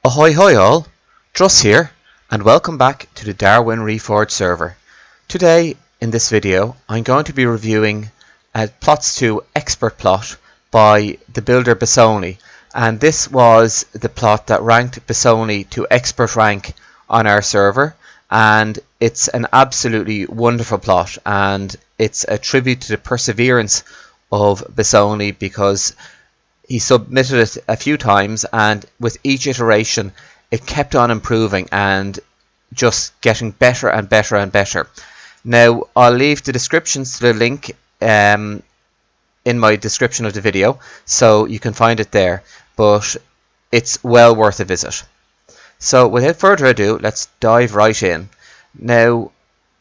Ahoy hoy all, Druss here, and welcome back to the Darwin Reforged server. Today, in this video, I'm going to be reviewing a Plots 2 expert plot by the builder Bissoni, and this was the plot that ranked Bissoni to expert rank on our server, and it's an absolutely wonderful plot, and it's a tribute to the perseverance of Bissoni because he submitted it a few times, and with each iteration it kept on improving and just getting better and better and better. Now I'll leave the descriptions to the link in my description of the video, so you can find it there, but it's well worth a visit. So without further ado, let's dive right in. Now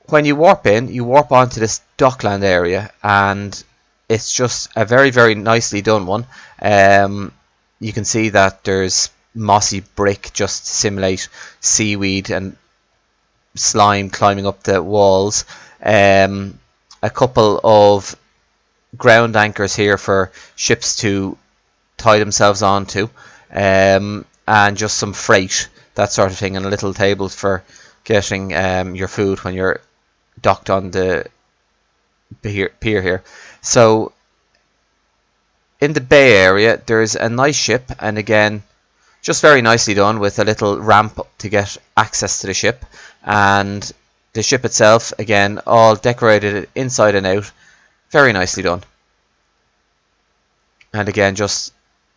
when you warp in, you warp onto this Dockland area, and it's just a very nicely done one. You can see that there's mossy brick just to simulate seaweed and slime climbing up the walls. A couple of ground anchors here for ships to tie themselves onto, and just some freight, that sort of thing, and a little table for getting your food when you're docked on the pier here. So in the bay area there's a nice ship, and again just very nicely done with a little ramp to get access to the ship, and the ship itself again all decorated inside and out, very nicely done. And again, just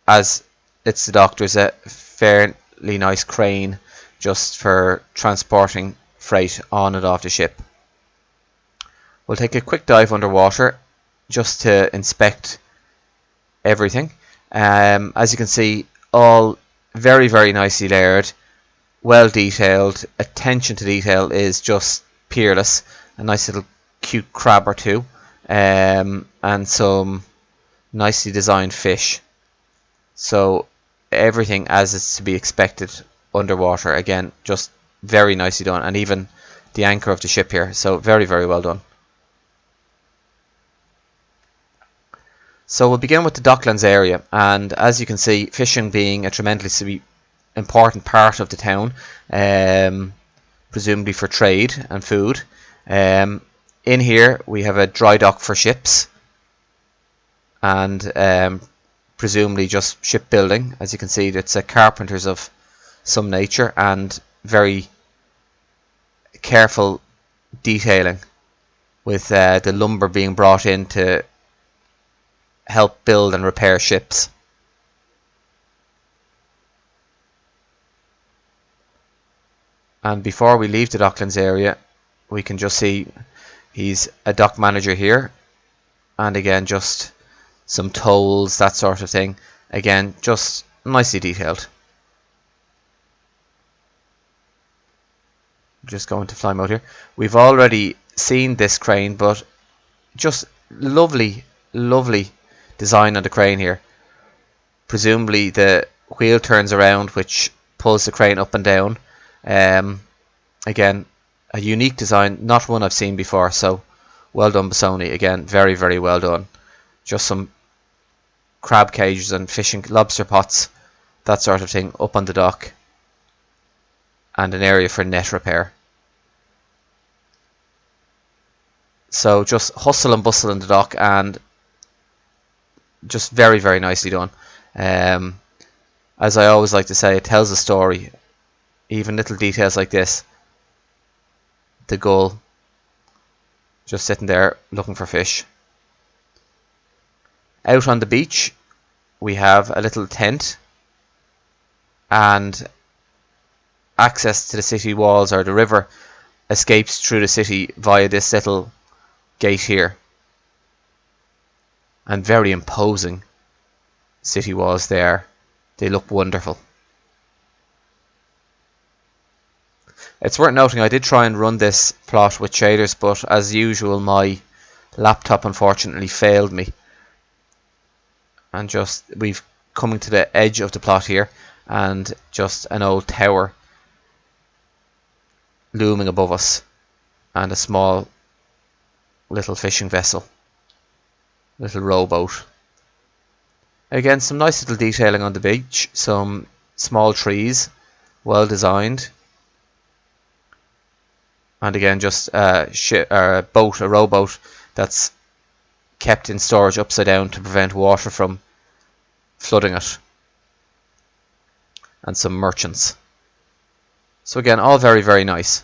as it's the dock, there's a fairly nice crane just for transporting freight on and off the ship. We'll take a quick dive underwater just to inspect everything. As you can see, all very nicely layered, well detailed. Attention to detail is just peerless. A nice little cute crab or two, and some nicely designed fish. So everything as is to be expected underwater. Again, just very nicely done, and even the anchor of the ship here, so very well done. So we'll begin with the Docklands area, and as you can see, fishing being a tremendously important part of the town, presumably for trade and food. In here we have a dry dock for ships, and presumably just shipbuilding. As you can see, it's a carpenters of some nature, and very careful detailing with the lumber being brought in to help build and repair ships. And before we leave the Docklands area, we can just see he's a dock manager here, and again just some tolls, that sort of thing. Again, just nicely detailed. Just going to fly mode here. We've already seen this crane, but just lovely design on the crane here. Presumably the wheel turns around, which pulls the crane up and down. Again, a unique design, not one I've seen before, so well done Bissoni. Again, very well done. Just some crab cages and fishing lobster pots, that sort of thing, up on the dock, and an area for net repair. So just hustle and bustle in the dock, and just very nicely done. As I always like to say, it tells a story. Even little details like this. The gull just sitting there looking for fish. Out on the beach we have a little tent, and access to the city walls, or the river escapes through the city via this little gate here. And very imposing city walls there. They look wonderful. It's worth noting I did try and run this plot with shaders, but as usual my laptop unfortunately failed me. And just we've coming to the edge of the plot here, and just an old tower looming above us, and a small little fishing vessel, little rowboat. Again, some nice little detailing on the beach, some small trees, well designed. And again, just a rowboat that's kept in storage upside down to prevent water from flooding it. And some merchants. So again, all very, very nice.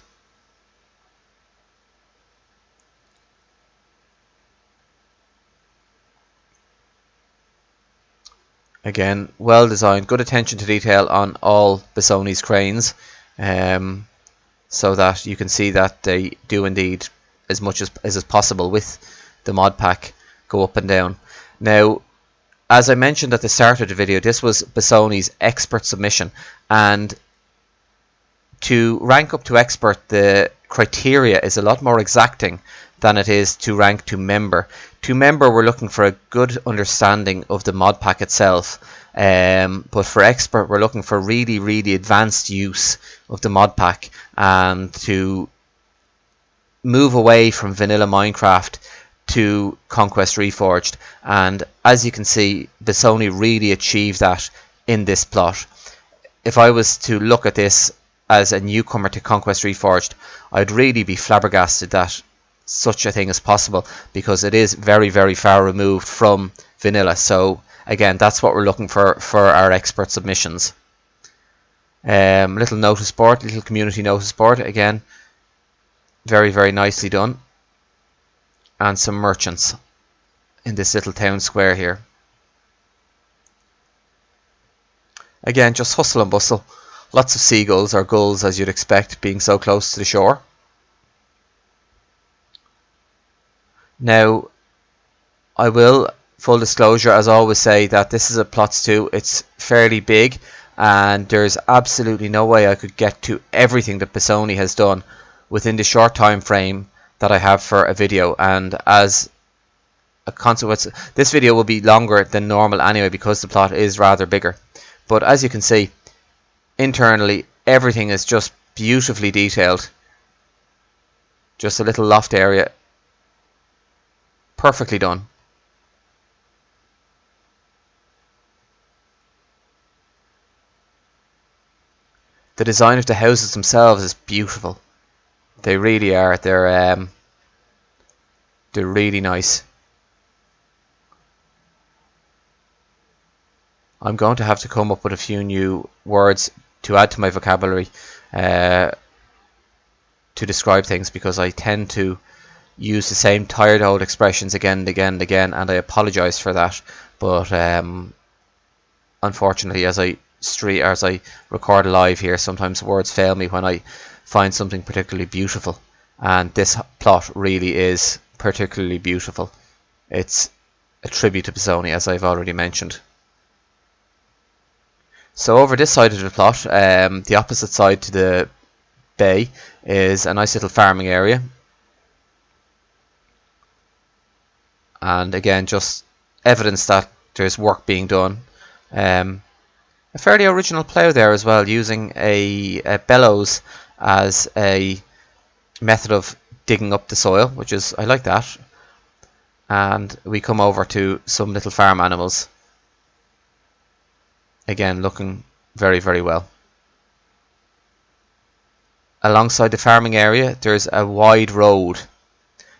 Again, well designed, good attention to detail on all Bissoni's cranes, so that you can see that they do indeed, as much as is possible with the mod pack, go up and down. Now, as I mentioned at the start of the video, this was Bissoni's expert submission, and to rank up to expert, the criteria is a lot more exacting than it is to rank to member. To member, we're looking for a good understanding of the mod pack itself, but for expert, we're looking for really, really advanced use of the mod pack, and to move away from vanilla Minecraft to Conquest Reforged. And as you can see, Bissoni really achieved that in this plot. If I was to look at this as a newcomer to Conquest Reforged, I'd really be flabbergasted that such a thing is possible, because it is very, very far removed from vanilla. So again, that's what we're looking for our expert little notice board, little community notice board, again very, very nicely done, and some merchants in this little town square here. Again, just hustle and bustle, lots of seagulls, or gulls as you'd expect, being so close to the shore. Now, I will, full disclosure, as I always say, that this is a Plots 2. It's fairly big, and there's absolutely no way I could get to everything that Bissoni has done within the short time frame that I have for a video. And as a consequence, this video will be longer than normal anyway, because the plot is rather bigger. But as you can see, internally, everything is just beautifully detailed. Just a little loft area, perfectly done. The design of the houses themselves is beautiful. They really are. They're really nice. I'm going to have to come up with a few new words to add to my vocabulary to describe things, because I tend to use the same tired old expressions again and again and again, and I apologise for that. But unfortunately, as I record live here, sometimes words fail me when I find something particularly beautiful, and this plot really is particularly beautiful. It's a tribute to Bissoni, as I've already mentioned. So over this side of the plot, the opposite side to the bay, is a nice little farming area. And again, just evidence that there's work being done. A fairly original plough there as well, using a bellows as a method of digging up the soil, which is, I like that. And we come over to some little farm animals. Again, looking very, very well. Alongside the farming area, there's a wide road.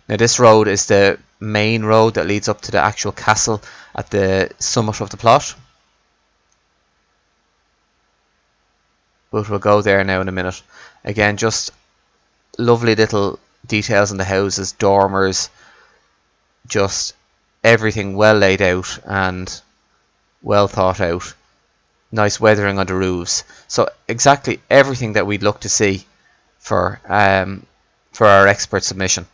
Now this road is the main road that leads up to the actual castle at the summit of the plot. But we'll go there now in a minute. Again, just lovely little details in the houses, dormers, just everything well laid out and well thought out. Nice weathering on the roofs. So exactly everything that we'd look to see for our expert submission.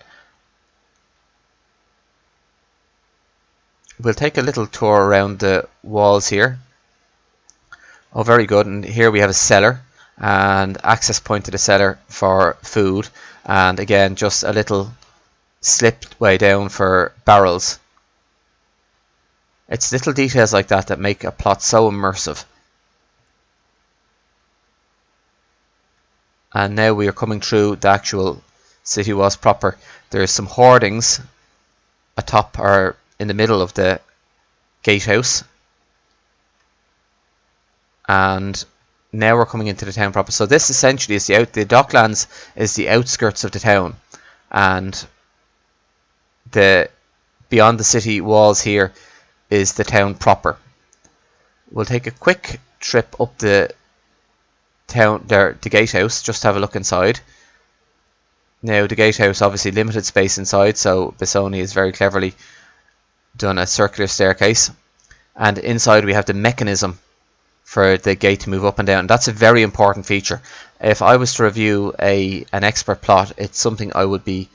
We'll take a little tour around the walls here. Oh, very good. And here we have a cellar and access point to the cellar for food, and again just a little slipped way down for barrels. It's little details like that that make a plot so immersive. And now we are coming through the actual city walls proper. There's some hoardings atop or in the middle of the gatehouse, and now we're coming into the town proper. So this essentially is the Docklands is the outskirts of the town, and the beyond the city walls here is the town proper. We'll take a quick trip up the town there, the Gatehouse, just to have a look inside. Now the Gatehouse, obviously limited space inside, so Bissoni has very cleverly done a circular staircase, and inside we have the mechanism for the gate to move up and down. That's a very important feature. If I was to review an expert plot, it's something I would be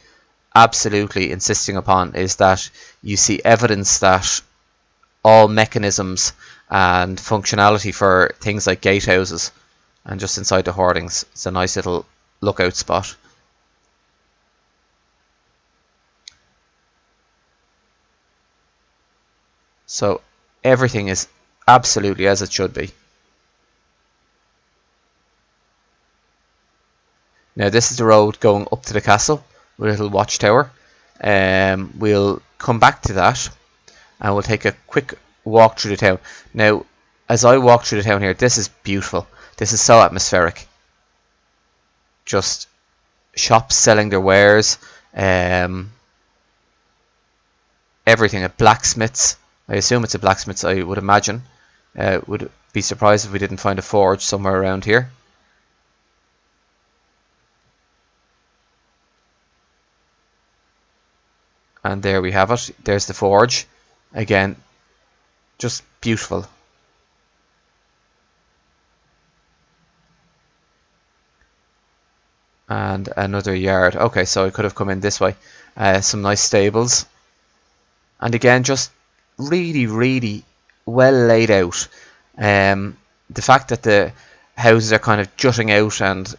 absolutely insisting upon, is that you see evidence that all mechanisms and functionality for things like gatehouses and just inside the hoardings, it's a nice little lookout spot. So everything is absolutely as it should be. Now this is the road going up to the castle with a little watchtower. We'll come back to that and we'll take a quick walk through the town. Now as I walk through the town here, this is beautiful. This is so atmospheric. Just shops selling their wares, everything at blacksmiths. I assume it's a blacksmith's, I would imagine. Would be surprised if we didn't find a forge somewhere around here. And there we have it. There's the forge. Again, just beautiful. And another yard. Okay, so I could have come in this way. Some nice stables. And again, just really, really well laid out. The fact that the houses are kind of jutting out and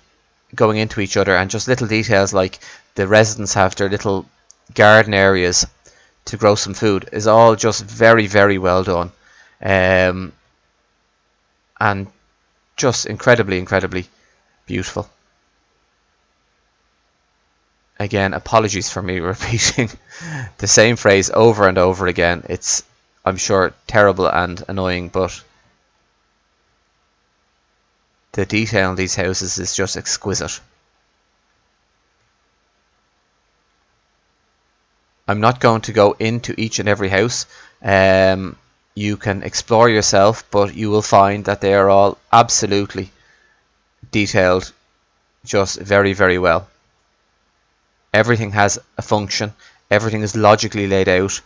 going into each other, and just little details like the residents have their little garden areas to grow some food, is all just very, very well done. And just incredibly, incredibly beautiful. Again, apologies for me repeating the same phrase over and over again. It's, I'm sure, terrible and annoying, but the detail in these houses is just exquisite. I'm not going to go into each and every house. You can explore yourself, but you will find that they are all absolutely detailed just very, very well. Everything has a function. Everything is logically laid out.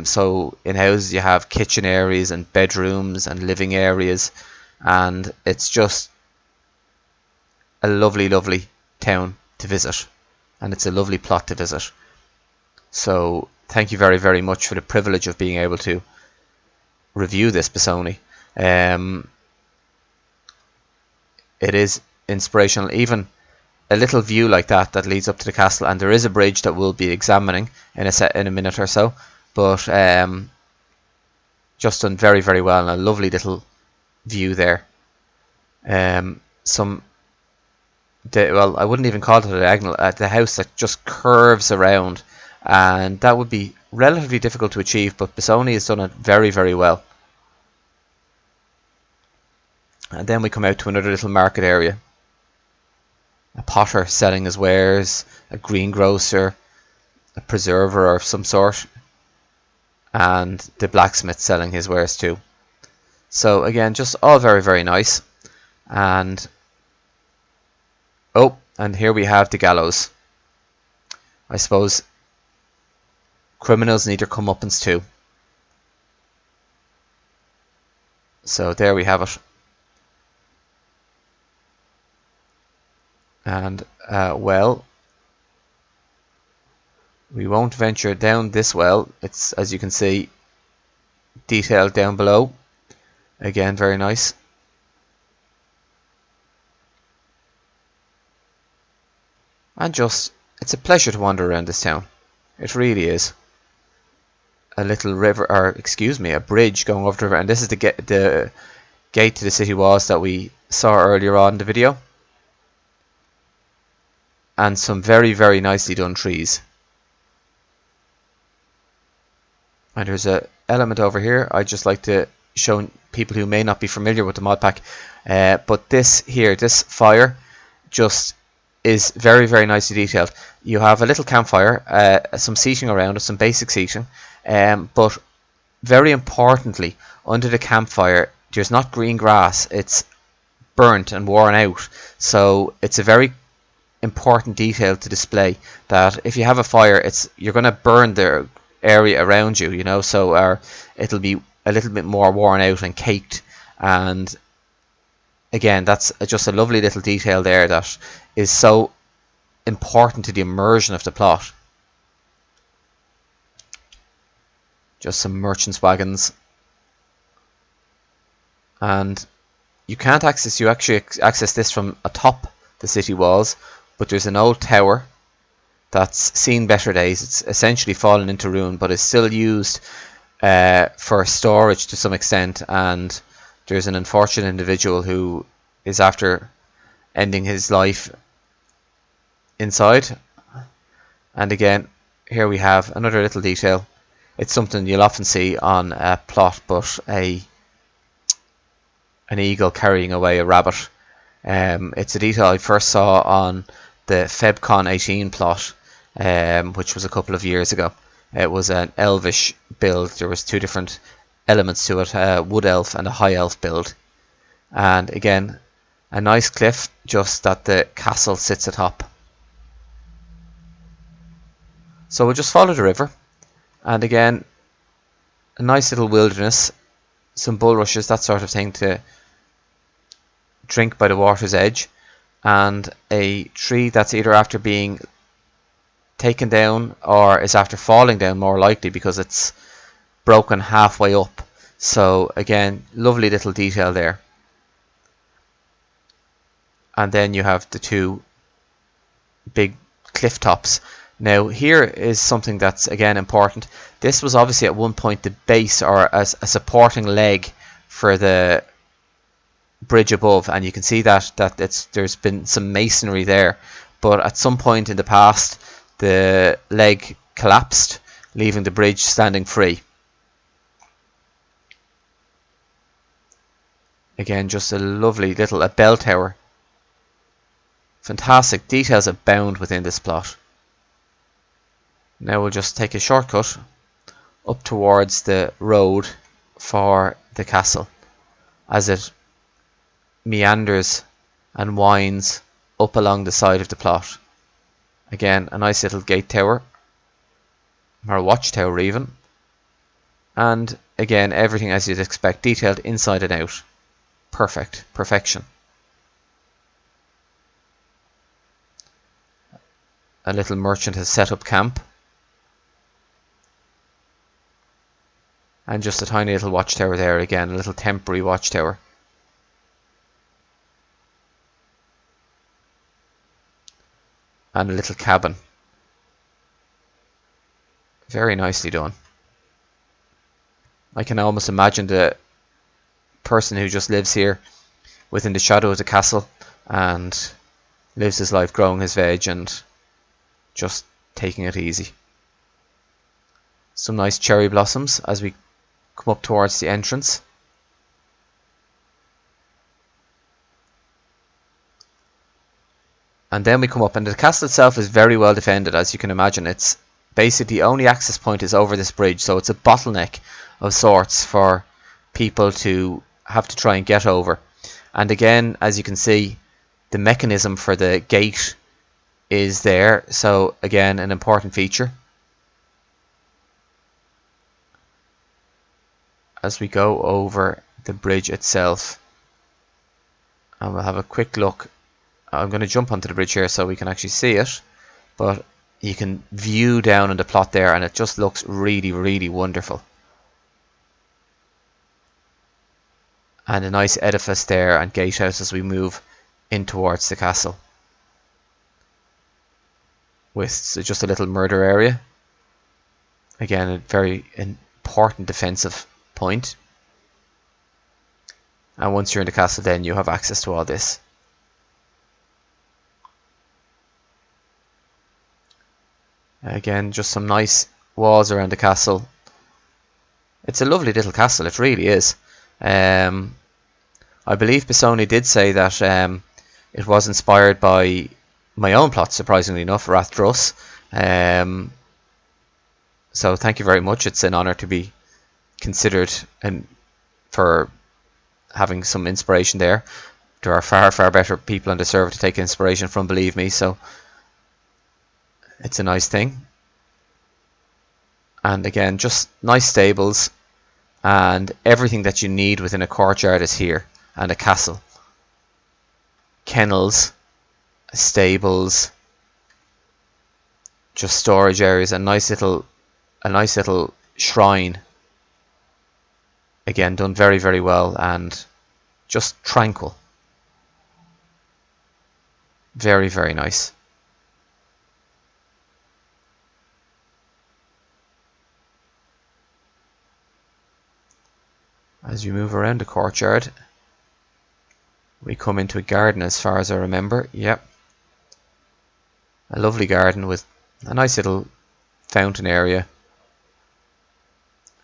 So in houses you have kitchen areas and bedrooms and living areas, and it's just a lovely, lovely town to visit, and it's a lovely plot to visit. So thank you very, very much for the privilege of being able to review this Bissoni. It is inspirational. Even a little view like that leads up to the castle, and there is a bridge that we'll be examining in a minute or so, but just done very, very well, and a lovely little view there. Well, I wouldn't even call it a diagonal, the house that just curves around, and that would be relatively difficult to achieve, but Bissoni has done it very, very well. And then we come out to another little market area. A potter selling his wares, a greengrocer, a preserver of some sort, and the blacksmith selling his wares too. So again, just all very, very nice. And and here we have the gallows. I suppose criminals need their comeuppance too. So there we have it. And well, we won't venture down this well. It's, as you can see, detailed down below. Again, very nice. And just, it's a pleasure to wander around this town. It really is. A little river, or excuse me, a bridge going over the river, and this is the gate to the city walls that we saw earlier on in the video. And some very, very nicely done trees. And there's an element over here I'd just like to showing people who may not be familiar with the mod pack. But this fire just is very, very nicely detailed. You have a little campfire, some seating around it, some basic seating, but very importantly, under the campfire there's not green grass, it's burnt and worn out. So it's a very important detail to display, that if you have a fire, you're going to burn the area around you, so it'll be a little bit more worn out and caked. And again, that's just a lovely little detail there that is so important to the immersion of the plot. Just some merchants' wagons, and you actually access this from atop the city walls, but there's an old tower that's seen better days. It's essentially fallen into ruin, but is still used for storage to some extent, and there's an unfortunate individual who is after ending his life inside. And again, here we have another little detail. It's something you'll often see on a plot, but an eagle carrying away a rabbit. It's a detail I first saw on the FebCon 18 plot, which was a couple of years ago. It was an elvish build. There was two different elements to it, a wood elf and a high elf build. And again, a nice cliff, just that the castle sits atop. So we'll just follow the river, and again, a nice little wilderness, some bulrushes, that sort of thing, to drink by the water's edge, and a tree that's either after being taken down or is after falling down, more likely, because it's broken halfway up. So again, lovely little detail there. And then you have the two big cliff tops. Now here is something that's again important. This was obviously at one point the base, or as a supporting leg for the bridge above, and you can see that there's been some masonry there, but at some point in the past the leg collapsed, leaving the bridge standing free. Again, just a lovely little bell tower. Fantastic details abound within this plot. Now we'll just take a shortcut up towards the road for the castle, as it meanders and winds up along the side of the plot. Again, a nice little gate tower, or a watchtower even, and again, everything as you'd expect, detailed inside and out. Perfection. A little merchant has set up camp, and just a tiny little watchtower there, again, a little temporary watchtower. And a little cabin. Very nicely done. I can almost imagine the person who just lives here within the shadow of the castle and lives his life growing his veg and just taking it easy. Some nice cherry blossoms as we come up towards the entrance. And then we come up, and the castle itself is very well defended, as you can imagine. It's basically the only access point is over this bridge, so it's a bottleneck of sorts for people to have to try and get over. And again, as you can see, the mechanism for the gate is there, so again, an important feature. As we go over the bridge itself, and we'll have a quick look. I'm going to jump onto the bridge here so we can actually see it, but you can view down in the plot there, and it just looks really, really wonderful. And a nice edifice there, and gatehouse as we move in towards the castle, with just a little murder area. Again, a very important defensive point. And once you're in the castle, then you have access to all this. Again, just some nice walls around the castle. It's a lovely little castle, it really is. I believe Bissoni did say that it was inspired by my own plot, surprisingly enough, Rathdrus. So thank you very much. It's an honour to be considered and for having some inspiration there. There are far, far better people on the server to take inspiration from, believe me, so it's a nice thing. And again, just nice stables, and everything that you need within a courtyard is here, and a castle. Kennels, stables, just storage areas, a nice little shrine. Again, done very, very well, and just tranquil. Very, very nice. As you move around the courtyard, we come into a garden as far as I remember. Yep. A lovely garden with a nice little fountain area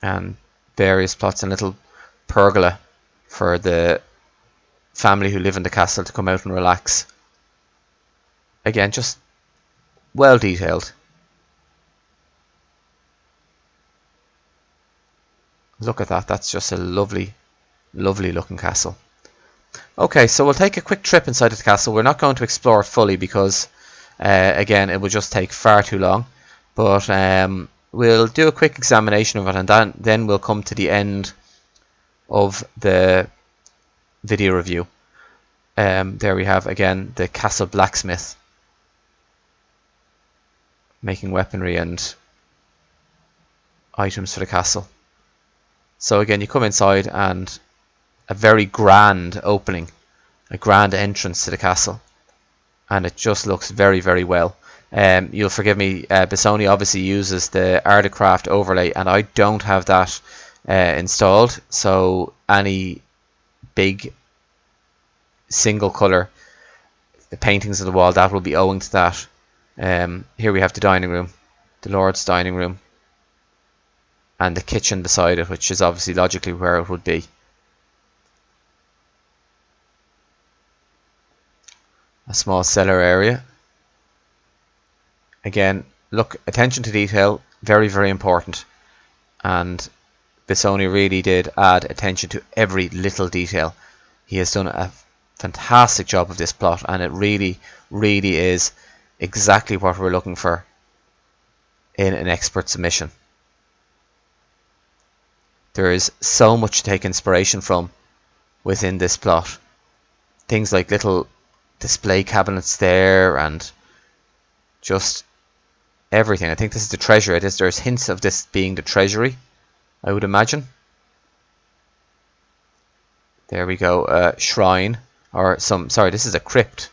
and various plots and little pergola for the family who live in the castle to come out and relax. Again, just well detailed. Look at that, that's just a lovely, lovely looking castle. Okay, so we'll take a quick trip inside the castle. We're not going to explore it fully because, again, it would just take far too long. But we'll do a quick examination of it, and then we'll come to the end of the video review. There we have, again, the castle blacksmith, making weaponry and items for the castle. So again, you come inside and a very grand opening, a grand entrance to the castle, and it just looks very, very well. You'll forgive me, Bissoni obviously uses the Artecraft overlay, and I don't have that installed, so any big single colour paintings on the wall, that will be owing to that. Here we have the dining room, the Lord's dining room, and the kitchen beside it, which is obviously logically where it would be. A small cellar area. Again, look, attention to detail, very, very important. And Bissoni really did add attention to every little detail. He has done a fantastic job of this plot, and it really, really is exactly what we're looking for in an expert submission. There is so much to take inspiration from within this plot. Things like little display cabinets there, and just everything. I think this is the treasure. There's hints of this being the treasury, I would imagine. There we go, shrine, or sorry, this is a crypt.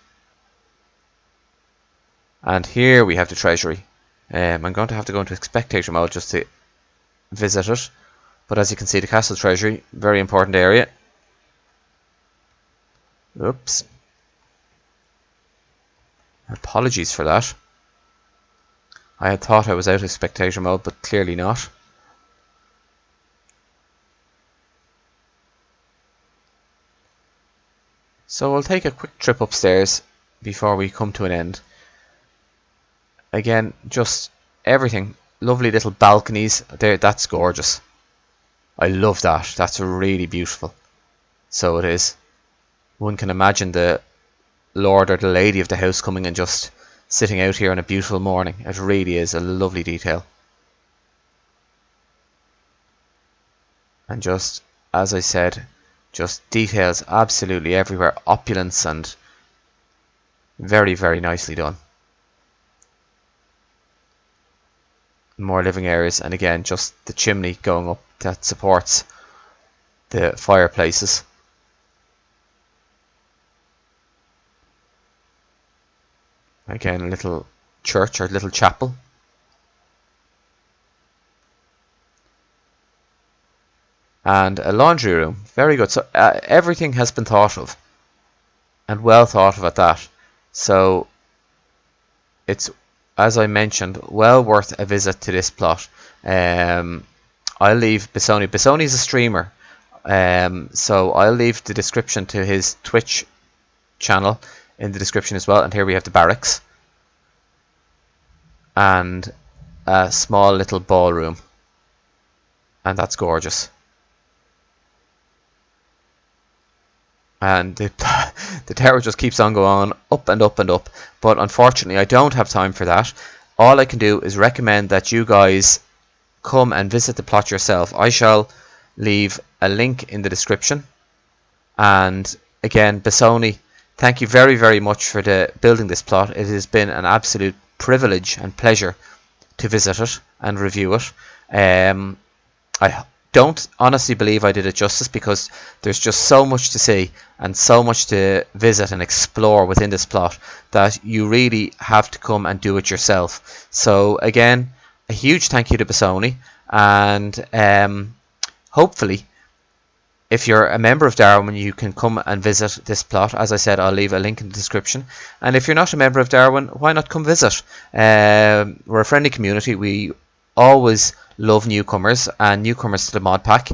And here we have the treasury. I'm going to have to go into spectator mode just to visit it. But as you can see, the castle treasury, very important area. Oops. Apologies for that. I had thought I was out of spectator mode, but clearly not. So we'll take a quick trip upstairs before we come to an end. Again, just everything. Lovely little balconies. There, that's gorgeous. I love that. That's really beautiful. So it is. One can imagine the lord or the lady of the house coming and just sitting out here on a beautiful morning. It really is a lovely detail. And just, as I said, just details absolutely everywhere. Opulence and very, very nicely done. More living areas, and again, just the chimney going up that supports the fireplaces. Again, a little church or little chapel. And a laundry room. Very good. So everything has been thought of, and well thought of at that. So it's, as I mentioned, well worth a visit to this plot. I'll leave Bissoni. Bissoni is a streamer. So I'll leave the description to his Twitch channel in the description as well. And here we have the barracks and a small little ballroom, and that's gorgeous. And the tower just keeps on going up and up and up, but unfortunately I don't have time for that. All I can do is recommend that you guys come and visit the plot yourself. I shall leave a link in the description. And again, Bissoni, thank you very, very much for building this plot. It has been an absolute privilege and pleasure to visit it and review it. I don't honestly believe I did it justice, because there's just so much to see and so much to visit and explore within this plot that you really have to come and do it yourself. So again, a huge thank you to Bissoni, and hopefully if you're a member of Darwin, you can come and visit this plot. As I said, I'll leave a link in the description. And if you're not a member of Darwin, why not come visit? We're a friendly community. We always love newcomers and newcomers to the mod pack.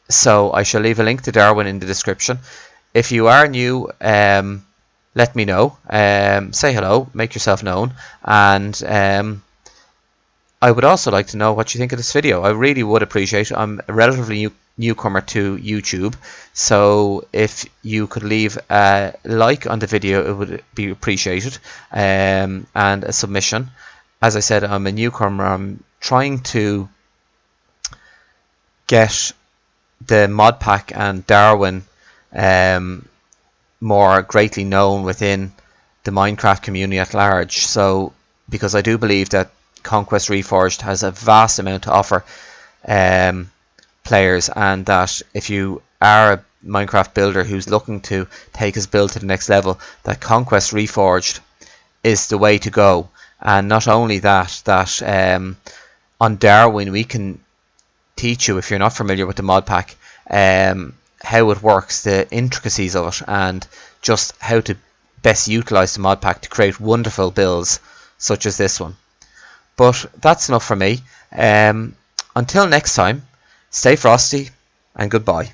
So I shall leave a link to Darwin in the description. If you are new, let me know. Say hello, make yourself known, and I would also like to know what you think of this video. I really would appreciate it. I'm a relatively newcomer to YouTube, so if you could leave a like on the video, it would be appreciated, and a submission. As I said, I'm a newcomer. I'm trying to get the mod pack and Darwin more greatly known within the Minecraft community at large. So, because I do believe that Conquest Reforged has a vast amount to offer players, and that if you are a Minecraft builder who's looking to take his build to the next level, that Conquest Reforged is the way to go. And not only that, on Darwin we can teach you, if you're not familiar with the mod pack, how it works, the intricacies of it, and just how to best utilize the mod pack to create wonderful builds such as this one. But that's enough for me. Until next time, stay frosty and goodbye.